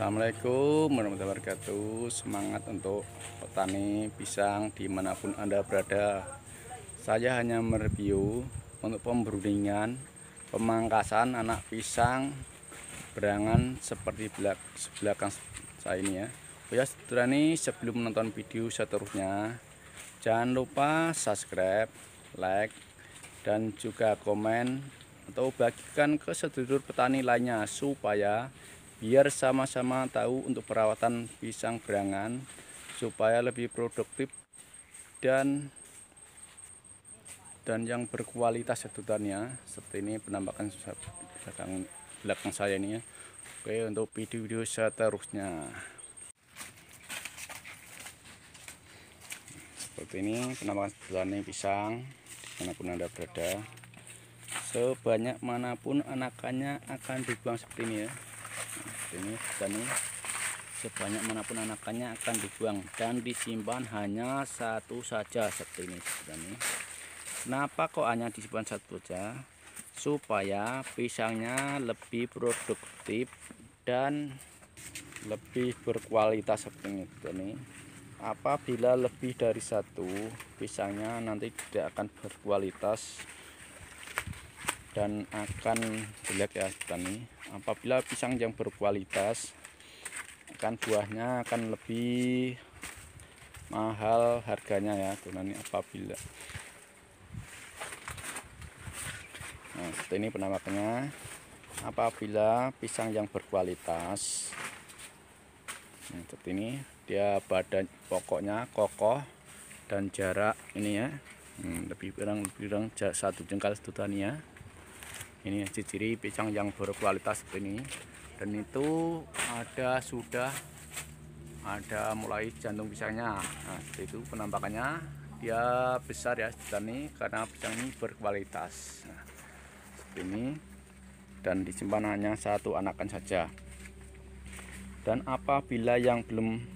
Assalamualaikum warahmatullahi wabarakatuh. Semangat untuk petani pisang dimanapun Anda berada. Saya hanya mereview untuk pemberundingan pemangkasan anak pisang berangan seperti belakang saya ini ya. Oh ya, saudara nih, sebelum menonton video seterusnya, jangan lupa subscribe, like, dan juga komen atau bagikan ke sedulur petani lainnya supaya biar sama-sama tahu untuk perawatan pisang berangan supaya lebih produktif dan yang berkualitas sedutannya. Seperti ini penampakan belakang saya ini ya. Oke, untuk video-video seterusnya seperti ini penampakan sedutannya pisang dimanapun Anda berada. Sebanyak manapun anakannya akan dibuang seperti ini ya. Ini sebanyak manapun anakannya akan dibuang dan disimpan hanya satu saja seperti ini. Kenapa kok hanya disimpan satu saja? Supaya pisangnya lebih produktif dan lebih berkualitas seperti ini. Apabila lebih dari satu, pisangnya nanti tidak akan berkualitas dan akan jelek ya petani. Apabila pisang yang berkualitas, akan buahnya akan lebih mahal harganya ya petani. Nah, seperti ini penampakannya. Apabila pisang yang berkualitas, nah, seperti ini dia badan pokoknya kokoh dan jarak ini ya, lebih kurang satu jengkal sedutan ya. Ini ciri pisang yang berkualitas seperti ini, dan itu sudah ada mulai jantung pisangnya. Nah, itu penampakannya dia besar ya sedutan karena pisang ini berkualitas. Nah, seperti ini, dan disimpan hanya satu anakan saja. Dan apabila yang belum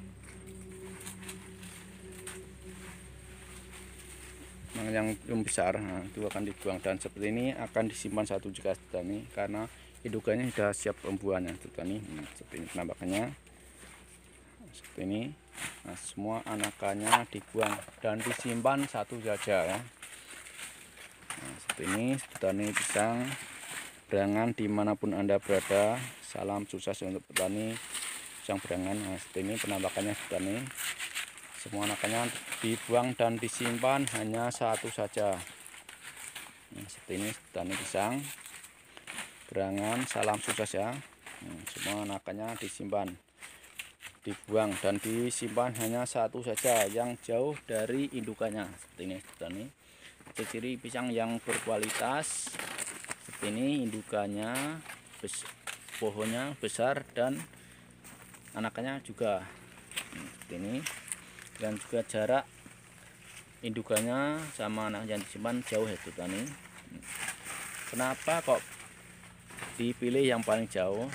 besar, nah, itu akan dibuang, dan seperti ini akan disimpan satu jika sedani karena indukannya sudah siap pembuahannya sedani. Seperti ini penampakannya seperti ini. Nah, semua anakannya dibuang dan disimpan satu saja ya. Nah, seperti ini sedani pisang berangan dimanapun Anda berada. Salam sukses untuk petani pisang berangan. Nah, seperti ini penampakannya sedani. Semua anakannya dibuang dan disimpan hanya satu saja. Nah, seperti ini petani pisang berangan. Salam sukses ya. Nah, semua anakannya disimpan, dibuang dan disimpan hanya satu saja yang jauh dari indukannya. Seperti ini petani. Ciri pisang yang berkualitas seperti ini, indukannya pohonnya besar dan anakannya juga seperti ini, dan juga jarak indukannya sama anak yang disimpan jauh ya petani. Kenapa kok dipilih yang paling jauh?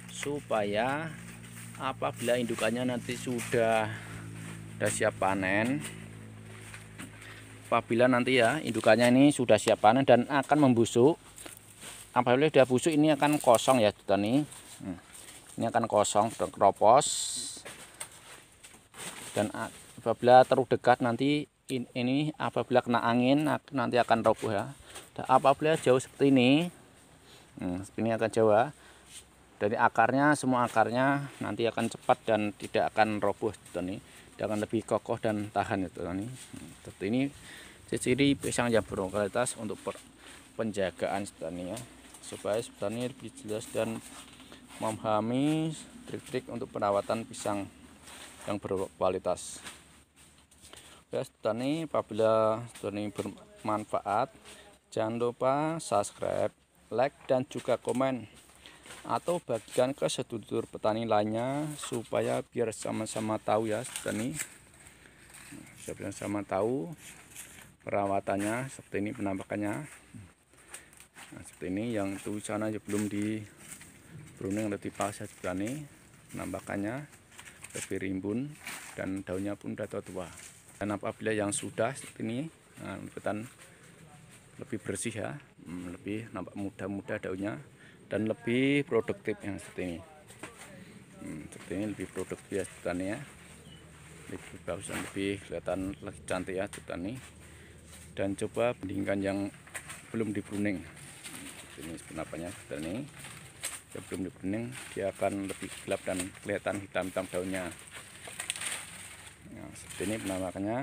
Supaya apabila indukannya nanti sudah siap panen, apabila nanti ya indukannya ini sudah siap panen dan akan membusuk, apabila sudah busuk ini akan kosong ya petani. Ini akan kosong dan keropos, dan apabila terlalu dekat nanti ini apabila kena angin nanti akan roboh ya. Dan apabila jauh seperti ini, seperti ini akan jauh ya. Dari akarnya, semua akarnya nanti akan cepat dan tidak akan roboh ini. Dia akan lebih kokoh dan tahan itu ini. Seperti ini ciri pisang yang berkualitas untuk penjagaan petani ya, supaya petani lebih jelas dan memahami trik-trik untuk perawatan pisang yang berkualitas. Ya, petani, apabila petani bermanfaat, jangan lupa subscribe, like, dan juga komen atau bagikan ke sedulur petani lainnya supaya biar sama-sama tahu ya petani, sama tahu perawatannya. Seperti ini penampakannya. Nah, seperti ini yang itu sana belum di berunding lebih pas petani, penampakannya lebih rimbun dan daunnya pun sudah tua. Dan apabila yang sudah seperti ini, nah, lebih bersih ya, lebih nampak muda-muda daunnya dan lebih produktif yang seperti ini. seperti ini lebih produktif ya petani ya, lebih bagus dan lebih kelihatan lagi cantik ya petani. Dan coba bandingkan yang belum dipruning. Ini penapanya petani yang belum dipruning, dia akan lebih gelap dan kelihatan hitam-hitam daunnya. Nah, seperti ini penampakannya.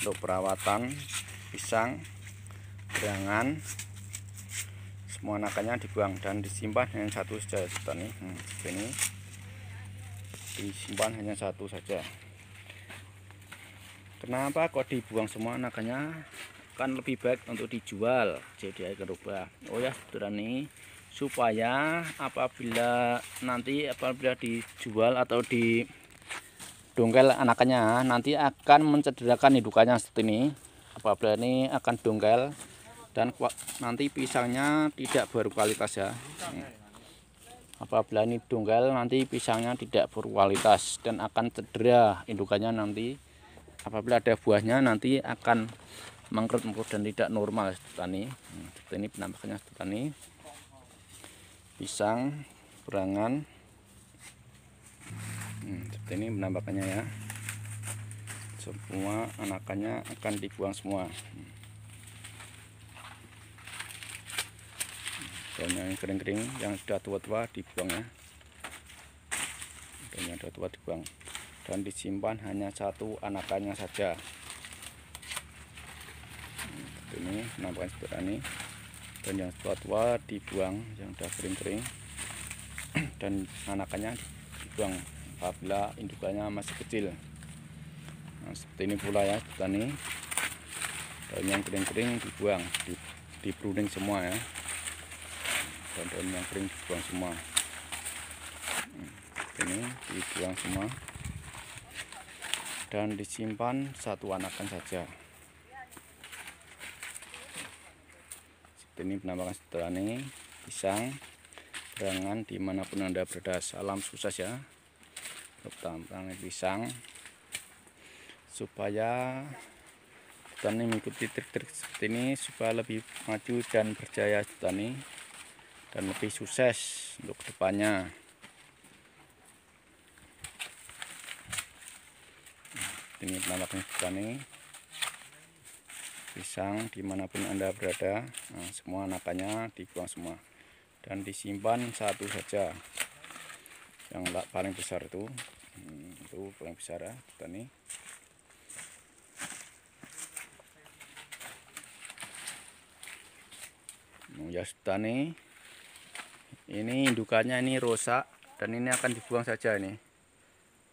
Untuk perawatan pisang berangan, semua anakannya dibuang dan disimpan hanya satu saja petani. Seperti ini disimpan hanya satu saja. Kenapa kok dibuang semua anakannya? Kan lebih baik untuk dijual, jadi akan rubah. Oh ya petani, supaya apabila dijual atau di dongkel anakannya nanti akan mencederakan indukannya seperti ini. Apabila ini akan dongkel dan nanti pisangnya tidak berkualitas ya. Apabila ini dongkel nanti pisangnya tidak berkualitas dan akan cedera indukannya nanti. Apabila ada buahnya nanti akan mangkrut-mangkrut dan tidak normal petani. Seperti ini penampakannya petani. Pisang berangan. Seperti ini penampakannya ya. Semua anakannya akan dibuang semua. Dan yang kering-kering, yang sudah tua-tua dibuang ya. Dan yang sudah tua dibuang. Dan disimpan hanya satu anakannya saja. Ini penampakan seperti ini. Dan yang tua-tua dibuang, yang sudah kering-kering. Dan anakannya dibuang apabila indukannya masih kecil. Nah, seperti ini pula ya petani. Daun yang kering-kering dibuang, di pruning semua ya. Dan daun yang kering dibuang semua. Ini dibuang semua dan disimpan satu anakan saja. Seperti ini penampakan petani pisang berangan dimanapun Anda berada. Salam sukses ya untuk penampakan pisang, supaya petani mengikuti trik-trik seperti ini supaya lebih maju dan berjaya petani dan lebih sukses untuk kedepannya. Ini penampakan petani pisang dimanapun Anda berada. Nah, semua anakannya dibuang semua dan disimpan satu saja, yang paling besar itu paling besar ya petani. Ya petani, ini indukannya ini rusak dan ini akan dibuang saja ini.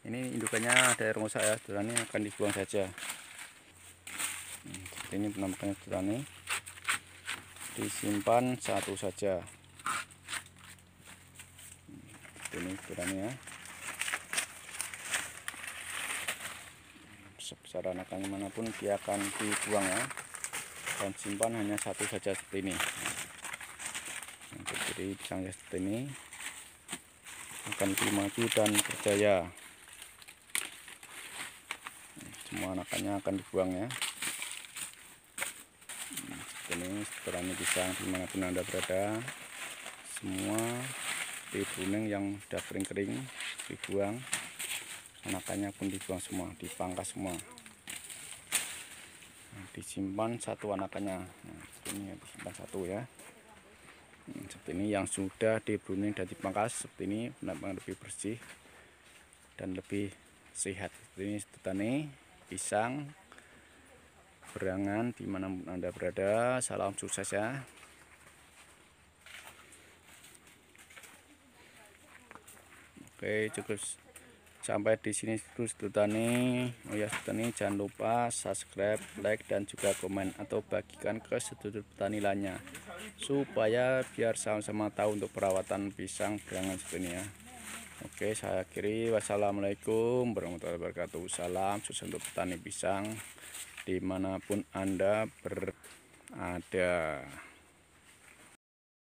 Ini indukannya ada yang rusak ya petani, akan dibuang saja. Seperti ini penampakannya petani, disimpan satu saja. Ini petani ya, sebesar anakannya manapun dia akan dibuang ya, dan simpan hanya satu saja seperti ini. Jadi pisangnya seperti ini akan lebih maju dan berjaya. Semua anakannya akan dibuang ya. Seperti ini setelannya pisang dimanapun Anda berada, semua di pruning yang sudah kering-kering dibuang, anakannya pun dibuang semua, dipangkas semua. Nah, disimpan satu anakannya. Nah, ini disimpan satu ya. Seperti ini yang sudah di pruning dan dipangkas, seperti ini penampakan lebih bersih dan lebih sehat. Seperti ini petani pisang berangan dimanapun Anda berada. Salam sukses ya. Oke, cukup sampai di sini terus petani. Oh ya petani, jangan lupa subscribe, like dan juga komen atau bagikan ke sedulur petani lainnya supaya biar sama-sama tahu untuk perawatan pisang berangan seperti ini ya. Oke, saya akhiri. Wassalamualaikum warahmatullahi wabarakatuh. Salam sukses untuk petani pisang dimanapun Anda berada.